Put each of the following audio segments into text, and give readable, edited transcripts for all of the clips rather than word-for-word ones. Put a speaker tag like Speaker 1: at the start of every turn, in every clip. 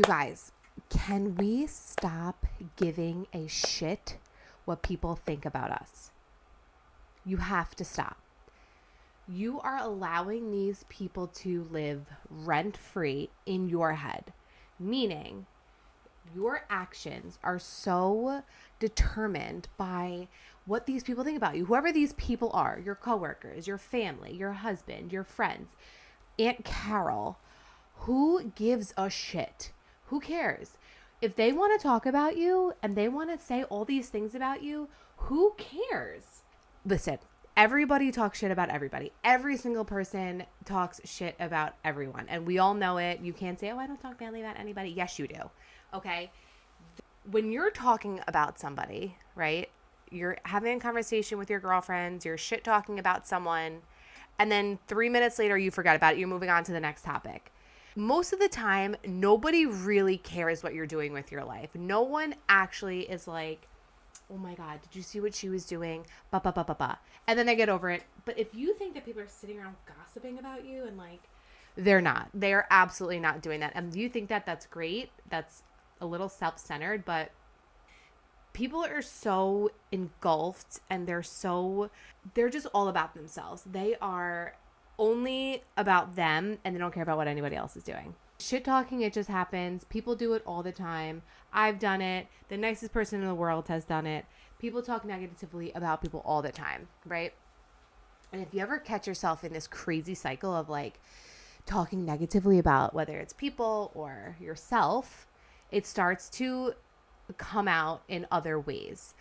Speaker 1: guys, can we stop giving a shit what people think about us? You have to stop. You are allowing these people to live rent-free in your head, meaning your actions are so determined by what these people think about you. Whoever these people are, your coworkers, your family, your husband, your friends, Aunt Carol, who gives a shit? Who cares? If they want to talk about you and they want to say all these things about you, who cares? Listen, everybody talks shit about everybody. Every single person talks shit about everyone. And we all know it. You can't say, oh, I don't talk badly about anybody. Yes, you do. Okay? When you're talking about somebody, right? You're having a conversation with your girlfriends. You're shit talking about someone. And then 3 minutes later, you forget about it. You're moving on to the next topic. Most of the time, nobody really cares what you're doing with your life. No one actually is like, oh my God, did you see what she was doing? Ba, ba, ba, ba, ba. And then they get over it. But if you think that people are sitting around gossiping about you and like, they're not. They're absolutely not doing that. And you think that that's great. That's a little self-centered, but people are so engulfed and they're just all about themselves. They are only about them and they don't care about what anybody else is doing. Shit talking, it just happens. People do it all the time. I've done it. The nicest person in the world has done it. People talk negatively about people all the time, right? And if you ever catch yourself in this crazy cycle of like talking negatively about whether it's people or yourself, it starts to come out in other ways.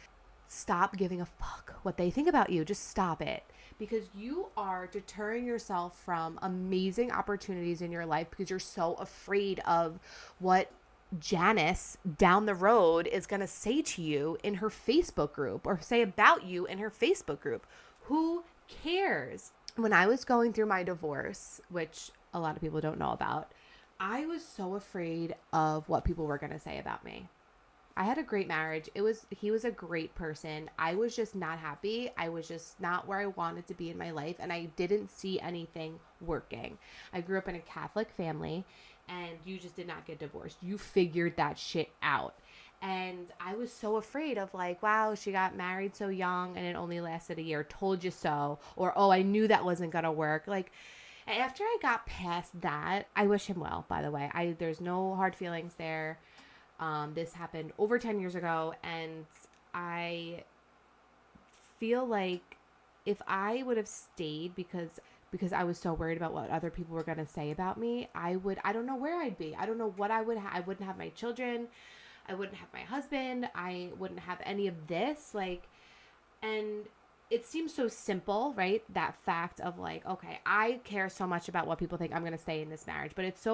Speaker 1: Stop giving a fuck what they think about you. Just stop it. Because you are deterring yourself from amazing opportunities in your life because you're so afraid of what Janice down the road is going to say to you in her Facebook group or say about you in her Facebook group. Who cares? When I was going through my divorce, which a lot of people don't know about, I was so afraid of what people were going to say about me. I had a great marriage. He was a great person. I was just not happy. I was just not where I wanted to be in my life. And I didn't see anything working. I grew up in a Catholic family and you just did not get divorced. You figured that shit out. And I was so afraid of like, wow, she got married so young and it only lasted a year. Told you so. Or, oh, I knew that wasn't going to work. Like, after I got past that, I wish him well, by the way. There's no hard feelings there. This happened over 10 years ago, and I feel like if I would have stayed because I was so worried about what other people were going to say about me, I don't know where I'd be. I don't know what I would have. I wouldn't have my children. I wouldn't have my husband. I wouldn't have any of this. And it seems so simple, right? That fact of like, okay, I care so much about what people think I'm going to stay in this marriage, but it's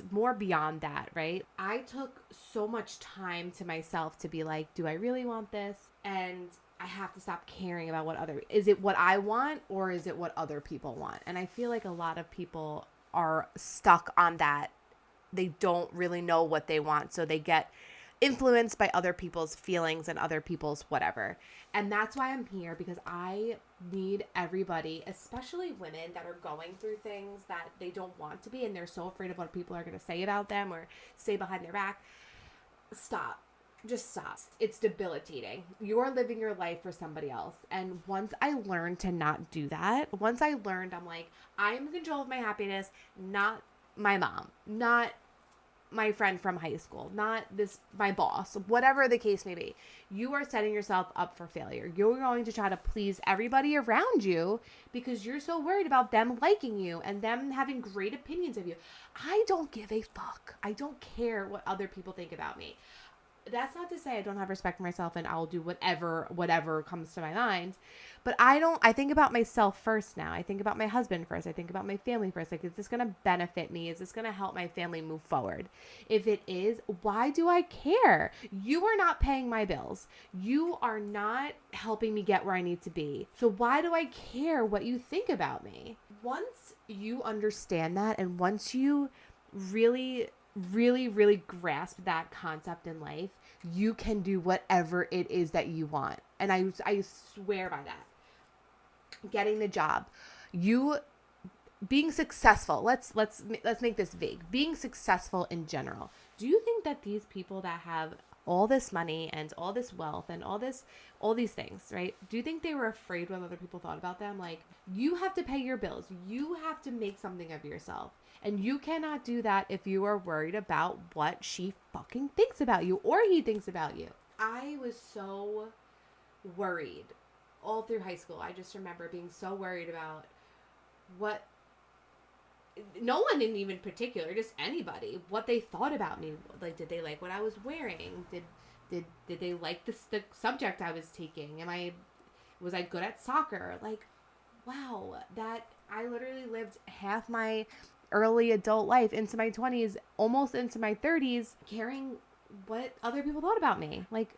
Speaker 1: more beyond that, right? I took so much time to myself to be like, do I really want this? And I have to stop caring about is it what I want or is it what other people want? And I feel like a lot of people are stuck on that. They don't really know what they want. So they get influenced by other people's feelings and other people's whatever. And that's why I'm here, because I need everybody, especially women that are going through things that they don't want to be and they're so afraid of what people are going to say about them or say behind their back. Stop. Just stop. It's debilitating. You're living your life for somebody else. And once I learned to not do that, I'm like, I'm in control of my happiness, not my mom, not my friend from high school, not my boss, whatever the case may be. You are setting yourself up for failure. You're going to try to please everybody around you because you're so worried about them liking you and them having great opinions of you. I don't give a fuck. I don't care what other people think about me. That's not to say I don't have respect for myself and I'll do whatever comes to my mind. But I think about myself first now. I think about my husband first. I think about my family first. Like, is this going to benefit me? Is this going to help my family move forward? If it is, why do I care? You are not paying my bills. You are not helping me get where I need to be. So why do I care what you think about me? Once you understand that and once you really grasp that concept in life, you can do whatever it is that you want. And I swear by that. Getting the job, you being successful. Let's make this vague. Being successful in general. Do you think that these people that have all this money and all this wealth and all these things, right? Do you think they were afraid what other people thought about them? Like, you have to pay your bills. You have to make something of yourself. And you cannot do that if you are worried about what she fucking thinks about you or he thinks about you. I was so worried all through high school. I just remember being so worried about what no one in even particular, just anybody, what they thought about me. Like, did they like what I was wearing? Did they like the subject I was taking? Was I good at soccer? Like, wow, that I literally lived half my early adult life into my 20s, almost into my 30s, caring what other people thought about me. Like,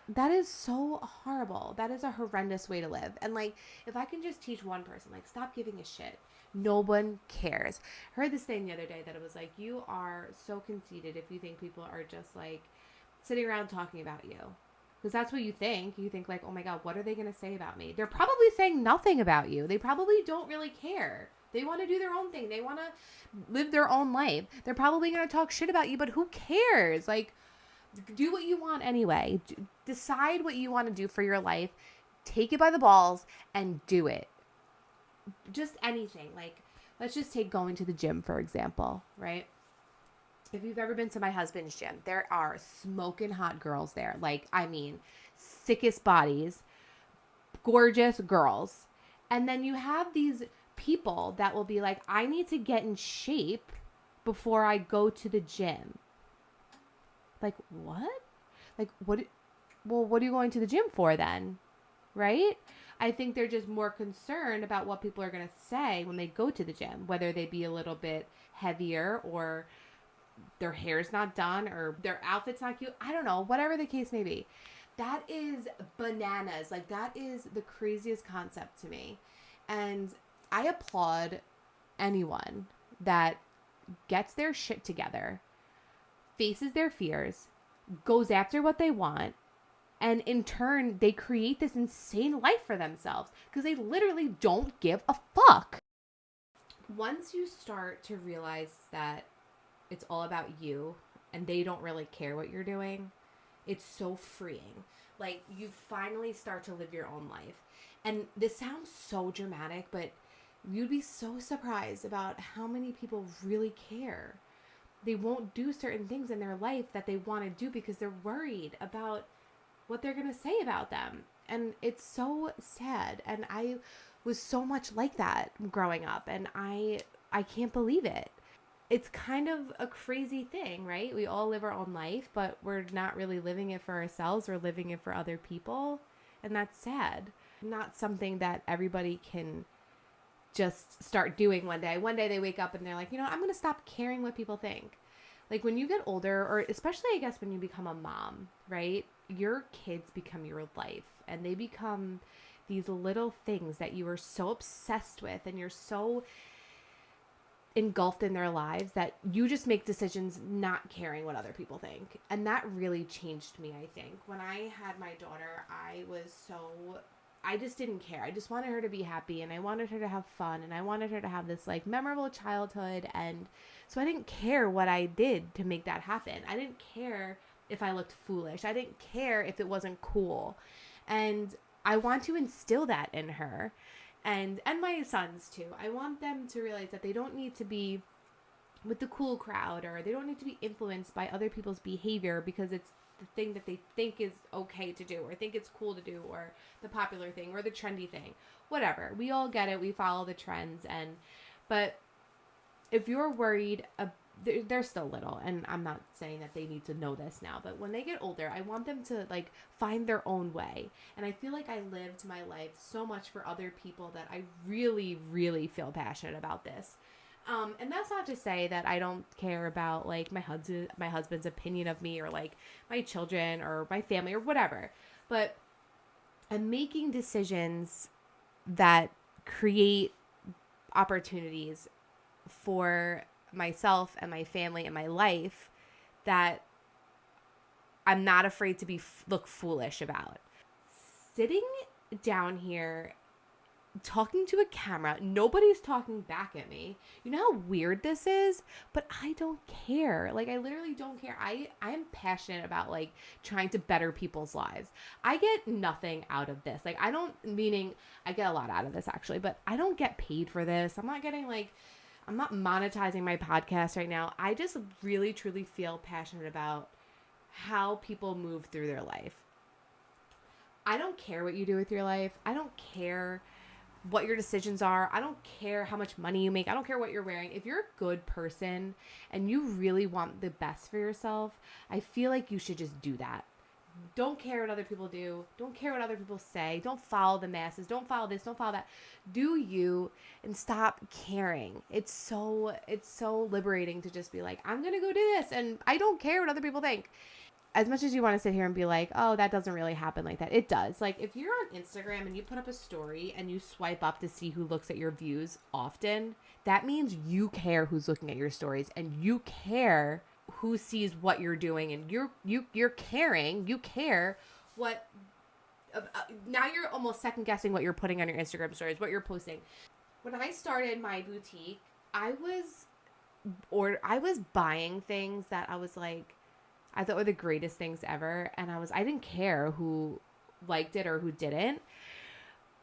Speaker 1: that is so horrible. That is a horrendous way to live. And like, if I can just teach one person, like, stop giving a shit. No one cares. I heard this thing the other day that it was like, you are so conceited if you think people are just like sitting around talking about you. Because that's what you think. You think like, oh my God, what are they going to say about me? They're probably saying nothing about you. They probably don't really care. They want to do their own thing. They want to live their own life. They're probably going to talk shit about you, but who cares? Like, do what you want anyway. Decide what you want to do for your life. Take it by the balls and do it. Just anything. Like, let's just take going to the gym, for example, right? If you've ever been to my husband's gym, there are smoking hot girls there. Like, I mean, sickest bodies, gorgeous girls. And then you have these people that will be like, I need to get in shape before I go to the gym. Like, what? Like, what? Well, what are you going to the gym for then? Right? I think they're just more concerned about what people are going to say when they go to the gym, whether they be a little bit heavier or their hair's not done or their outfit's not cute. I don't know, whatever the case may be. That is bananas. Like, that is the craziest concept to me. And I applaud anyone that gets their shit together, faces their fears, goes after what they want, and in turn, they create this insane life for themselves because they literally don't give a fuck. Once you start to realize that it's all about you and they don't really care what you're doing, it's so freeing. Like, you finally start to live your own life. And this sounds so dramatic, but you'd be so surprised about how many people really care. They won't do certain things in their life that they want to do because they're worried about what they're going to say about them. And it's so sad. And I was so much like that growing up. And I can't believe it. It's kind of a crazy thing, right? We all live our own life, but we're not really living it for ourselves. We're living it for other people. And that's sad. Not something that everybody can just start doing one day. One day they wake up and they're like, you know, I'm going to stop caring what people think. Like, when you get older, or especially, I guess, when you become a mom, right? Your kids become your life, and they become these little things that you are so obsessed with, and you're so engulfed in their lives that you just make decisions not caring what other people think. And that really changed me, I think. When I had my daughter, I just didn't care. I just wanted her to be happy, and I wanted her to have fun, and I wanted her to have this like memorable childhood. And so I didn't care what I did to make that happen. I didn't care if I looked foolish. I didn't care if it wasn't cool. And I want to instill that in her and my sons too. I want them to realize that they don't need to be with the cool crowd, or they don't need to be influenced by other people's behavior because it's the thing that they think is okay to do, or think it's cool to do, or the popular thing, or the trendy thing. Whatever. We all get it. We follow the trends. But if you're worried, they're still little, and I'm not saying that they need to know this now, but when they get older, I want them to like find their own way. And I feel like I lived my life so much for other people that I really, really feel passionate about this. And that's not to say that I don't care about like my husband's opinion of me, or like my children or my family or whatever. But I'm making decisions that create opportunities for myself and my family and my life that I'm not afraid to look foolish about. Sitting down here talking to a camera. Nobody's talking back at me. You know how weird this is? But I don't care. Like, I literally don't care. I'm passionate about, like, trying to better people's lives. I get nothing out of this. Like, meaning I get a lot out of this, actually, but I don't get paid for this. I'm not monetizing my podcast right now. I just really, truly feel passionate about how people move through their life. I don't care what you do with your life. I don't care what your decisions are. I don't care how much money you make. I don't care what you're wearing. If you're a good person and you really want the best for yourself, I feel like you should just do that. Don't care what other people do. Don't care what other people say. Don't follow the masses. Don't follow this. Don't follow that. Do you, and stop caring. It's so liberating to just be like, I'm going to go do this and I don't care what other people think. As much as you want to sit here and be like, oh, that doesn't really happen like that. It does. Like, if you're on Instagram and you put up a story and you swipe up to see who looks at your views often, that means you care who's looking at your stories and you care who sees what you're doing, and you're caring. You care what. Now you're almost second guessing what you're putting on your Instagram stories, what you're posting. When I started my boutique, I was buying things that I was like, I thought were the greatest things ever. And I didn't care who liked it or who didn't.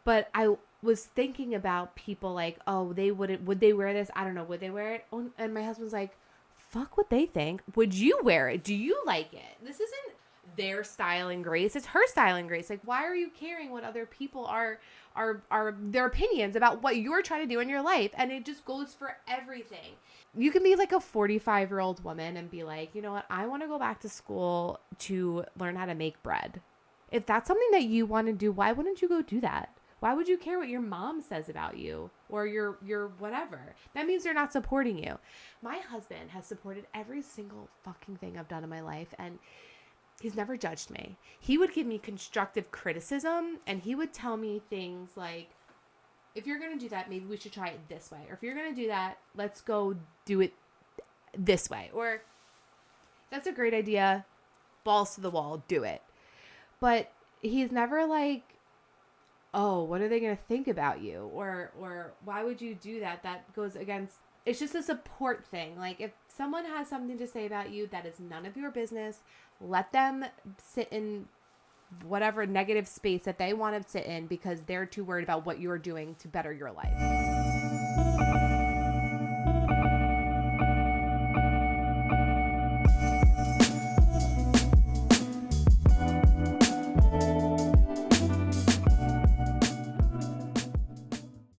Speaker 1: But I was thinking about people like, oh, would they wear this? I don't know. Would they wear it? And my husband's like, fuck what they think. Would you wear it? Do you like it? This isn't their style and grace. It's her style and grace. Like, why are you caring what other people are their opinions about what you're trying to do in your life? And it just goes for everything. You can be like a 45-year-old woman and be like, you know what? I want to go back to school to learn how to make bread. If that's something that you want to do, why wouldn't you go do that? Why would you care what your mom says about you or your whatever? That means they're not supporting you. My husband has supported every single fucking thing I've done in my life, and he's never judged me. He would give me constructive criticism, and he would tell me things like, if you're going to do that, maybe we should try it this way. Or if you're going to do that, let's go do it this way. Or that's a great idea. Balls to the wall, do it. But he's never like, oh, what are they going to think about you? Or why would you do that? That goes against, it's just a support thing. Like, if someone has something to say about you that is none of your business, let them sit in whatever negative space that they want to sit in because they're too worried about what you're doing to better your life.